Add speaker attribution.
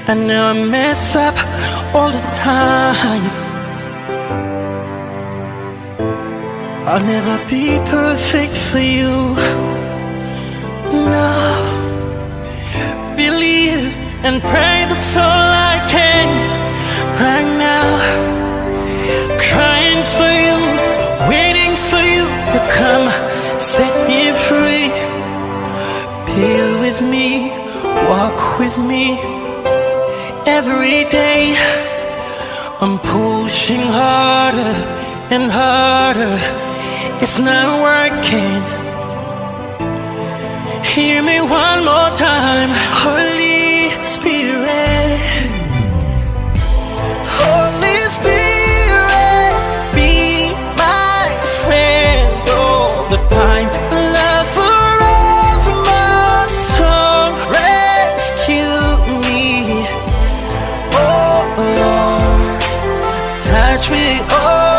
Speaker 1: I know I mess up all the time. I'll never be perfect for you. No. Believe and pray, that's all I can right now. Crying for you, waiting for you to come set me free. Be with me, walk with me. Every day I'm pushing harder and harder. It's not working. Hear me one more time. Holy Spirit, Holy Spirit, be my friend all the time. Love forever must rescue me. Oh Lord, touch me. Oh